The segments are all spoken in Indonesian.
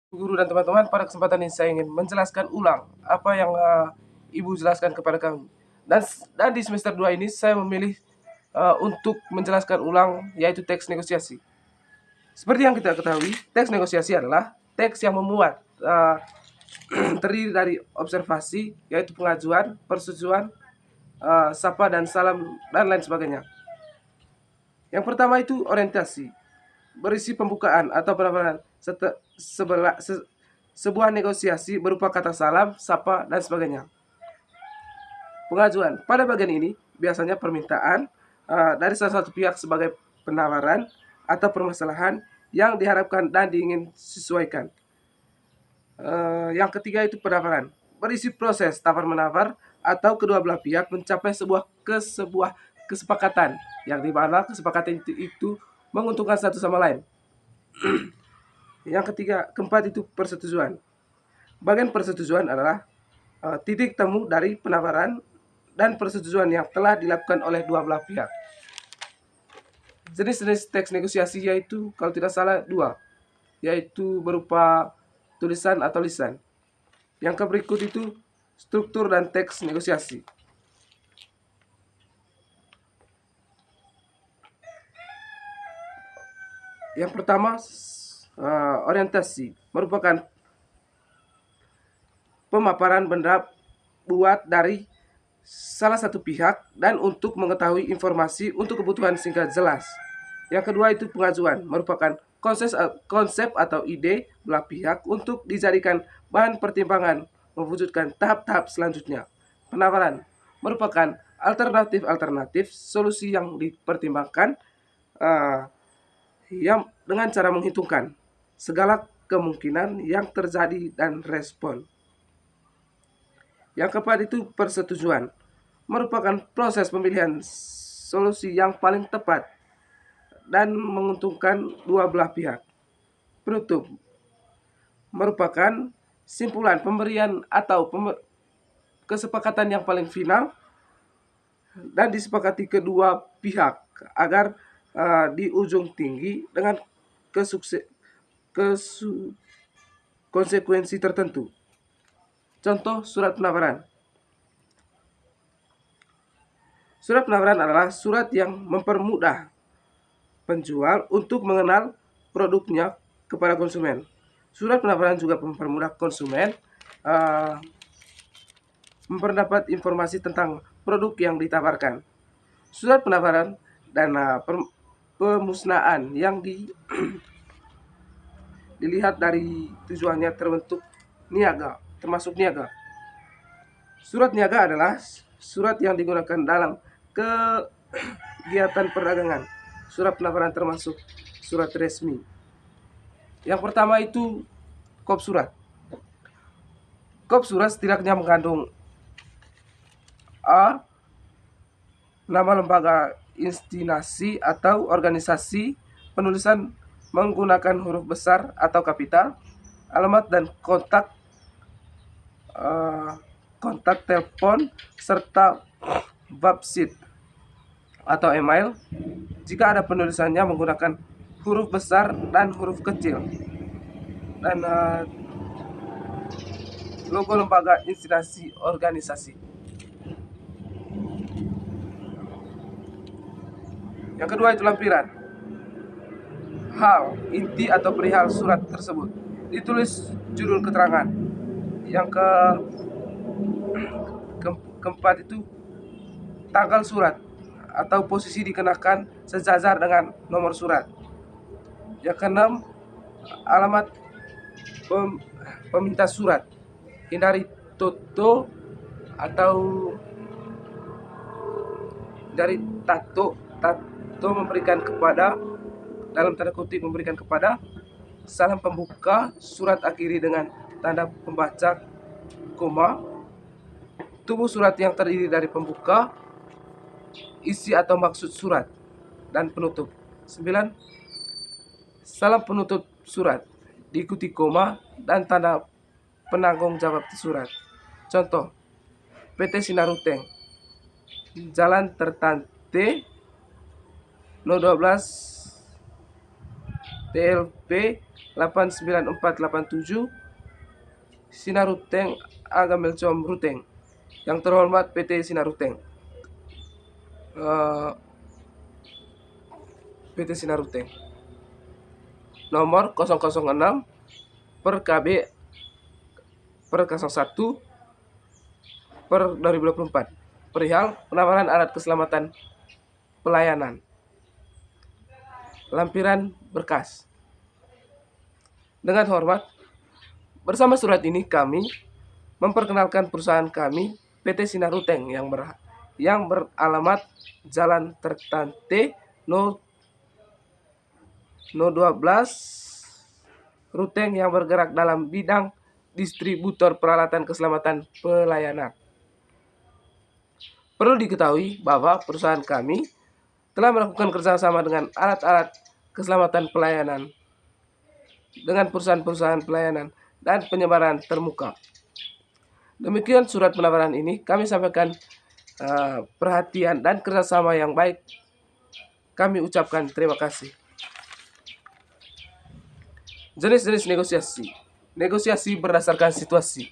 Guru dan teman-teman, pada kesempatan ini saya ingin menjelaskan ulang apa yang Ibu jelaskan kepada kami. Dan di semester 2 ini saya memilih untuk menjelaskan ulang yaitu teks negosiasi. Seperti yang kita ketahui, teks negosiasi adalah teks yang memuat terdiri dari observasi yaitu pengajuan, persetujuan, sapa dan salam dan lain sebagainya. Yang pertama itu orientasi, berisi pembukaan atau penampilan sebuah negosiasi berupa kata salam, sapa, dan sebagainya. Pengajuan. Pada bagian ini, biasanya permintaan dari salah satu pihak sebagai penawaran atau permasalahan yang diharapkan dan diingin sesuaikan. Yang ketiga itu penawaran. Berisi proses tawar-menawar atau kedua belah pihak mencapai sebuah kesepakatan yang dimana kesepakatan itu menguntungkan satu sama lain. Yang ketiga, keempat itu persetujuan. Bagian persetujuan adalah titik temu dari penawaran dan persetujuan yang telah dilakukan oleh dua belah pihak. Jenis-jenis teks negosiasi yaitu kalau tidak salah dua, yaitu berupa tulisan atau lisan. Yang berikut itu struktur dan teks negosiasi. Yang pertama, orientasi merupakan pemaparan benda buat dari salah satu pihak dan untuk mengetahui informasi untuk kebutuhan singkat jelas. Yang kedua itu pengajuan, merupakan konsep atau ide belah pihak untuk dijadikan bahan pertimbangan mewujudkan tahap-tahap selanjutnya. Penawaran merupakan alternatif solusi yang dipertimbangkan yang dengan cara menghitungkan segala kemungkinan yang terjadi dan respon. Yang keempat itu persetujuan, merupakan proses pemilihan solusi yang paling tepat dan menguntungkan dua belah pihak. Penutup merupakan simpulan pemberian atau kesepakatan yang paling final dan disepakati kedua pihak agar di ujung tinggi dengan konsekuensi tertentu. Contoh surat penawaran. Surat penawaran adalah surat yang mempermudah penjual untuk mengenal produknya kepada konsumen. Surat penawaran juga mempermudah konsumen memperdapat informasi tentang produk yang ditawarkan. Surat penawaran dan pemusnahan yang dilihat dari tujuannya termasuk niaga. Surat niaga adalah surat yang digunakan dalam kegiatan perdagangan. Surat penawaran termasuk surat resmi. Yang pertama itu kop surat. Kop surat setidaknya mengandung A. Nama lembaga, institusi atau organisasi, penulisan menggunakan huruf besar atau kapital, alamat dan kontak telepon, serta website atau email jika ada penulisannya menggunakan huruf besar dan huruf kecil, dan logo lembaga, institusi, organisasi. Yang kedua itu lampiran. Hal, inti atau perihal surat tersebut. Ditulis judul keterangan. Yang keempat itu tanggal surat atau posisi dikenakan sejajar dengan nomor surat. Yang keenam, alamat peminta surat. Hindari tato dari tato memberikan kepada, dalam tanda kutip memberikan kepada. Salam pembuka surat akhiri dengan tanda pembaca koma. Tubuh surat yang terdiri dari pembuka, isi atau maksud surat, dan penutup. 9. Salam penutup surat diikuti koma dan tanda penanggung jawab surat. Contoh, PT Sinaruteng, Jalan Tertante, No 12, TLP 89487 Sinaruteng Agamelcom Ruteng. Yang terhormat PT Sinaruteng. PT Sinaruteng. Nomor 006 per KB per 01 per 2024. Perihal penawaran alat keselamatan pelayanan. Lampiran berkas. Dengan hormat, bersama surat ini kami memperkenalkan perusahaan kami PT Sinaruteng yang beralamat Jalan Tertante No 12 Ruteng yang bergerak dalam bidang distributor peralatan keselamatan pelayanan. Perlu diketahui bahwa perusahaan kami telah melakukan kerjasama dengan alat-alat keselamatan pelayanan dengan perusahaan-perusahaan pelayanan dan penyebaran termuka. Demikian surat penawaran ini kami sampaikan perhatian dan kerjasama yang baik. Kami ucapkan terima kasih. Jenis-jenis negosiasi. Negosiasi berdasarkan situasi.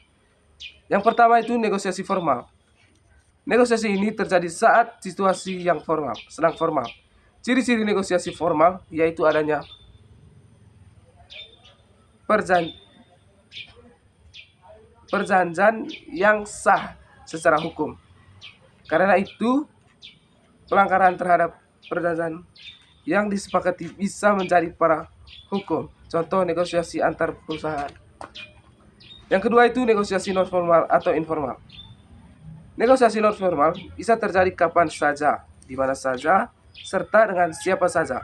Yang pertama itu negosiasi formal. Negosiasi ini terjadi saat situasi yang sedang formal. Ciri-ciri negosiasi formal yaitu adanya perjanjian yang sah secara hukum. Karena itu, pelanggaran terhadap perjanjian yang disepakati bisa menjadi para hukum. Contoh negosiasi antar perusahaan. Yang kedua itu negosiasi non formal atau informal. Negosiasi non formal bisa terjadi kapan saja, di mana saja, serta dengan siapa saja.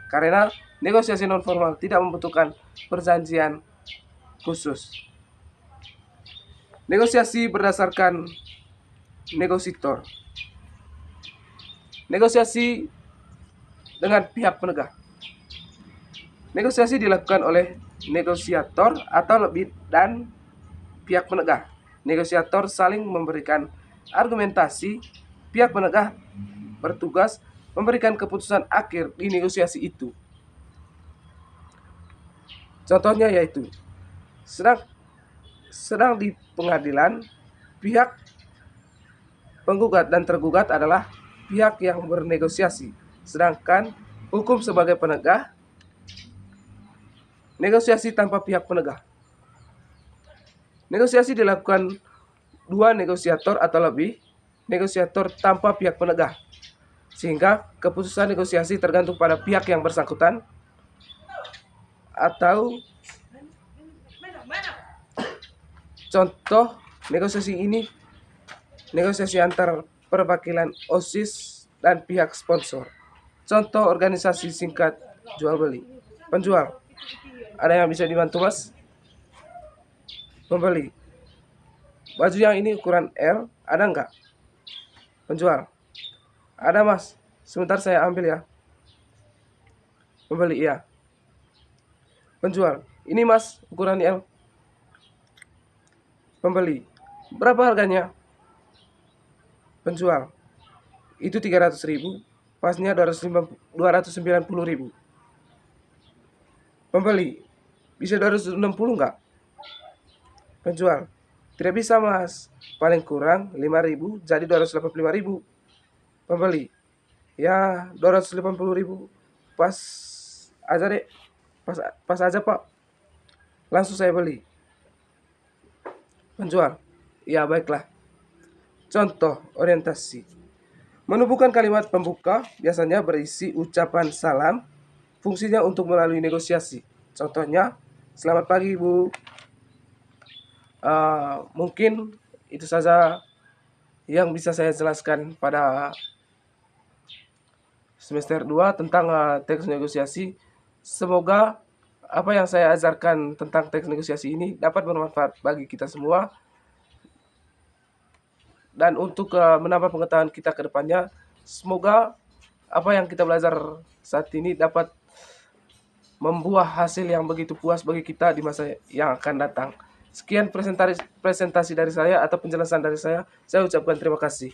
Karena negosiasi non formal tidak membutuhkan perjanjian khusus. Negosiasi berdasarkan negositor. Negosiasi dengan pihak penegak. Negosiasi dilakukan oleh negosiator atau lebih dan pihak penegak. Negosiator saling memberikan argumentasi, pihak penegak bertugas memberikan keputusan akhir di negosiasi itu. Contohnya yaitu sedang di pengadilan, pihak penggugat dan tergugat adalah pihak yang bernegosiasi, sedangkan hukum sebagai penegak, negosiasi tanpa pihak penegak. Negosiasi dilakukan dua negosiator atau lebih, negosiator tanpa pihak penegak, sehingga keputusan negosiasi tergantung pada pihak yang bersangkutan atau contoh negosiasi ini negosiasi antar perwakilan OSIS dan pihak sponsor. Contoh organisasi singkat jual beli. Penjual, ada yang bisa dibantu mas? Pembeli, baju yang ini ukuran L, ada nggak? Penjual, ada mas, sebentar saya ambil ya. Pembeli, iya. Penjual, ini mas ukuran L. Pembeli, berapa harganya? Penjual, itu 300.000, pasnya 290.000. Pembeli, bisa 260 nggak? Penjual, tidak bisa mas, paling kurang 5.000, jadi 285.000. Pembeli, ya 280.000, pas aja deh, pas aja pak, langsung saya beli. Penjual, ya baiklah. Contoh orientasi. Menumbuhkan kalimat pembuka biasanya berisi ucapan salam, fungsinya untuk melalui negosiasi. Contohnya, selamat pagi Bu. Mungkin itu saja yang bisa saya jelaskan pada semester 2 tentang teks negosiasi. Semoga apa yang saya ajarkan tentang teks negosiasi ini dapat bermanfaat bagi kita semua. Dan untuk menambah pengetahuan kita ke depannya, semoga apa yang kita belajar saat ini dapat membuah hasil yang begitu puas bagi kita di masa yang akan datang. Sekian presentasi dari saya atau penjelasan dari saya ucapkan terima kasih.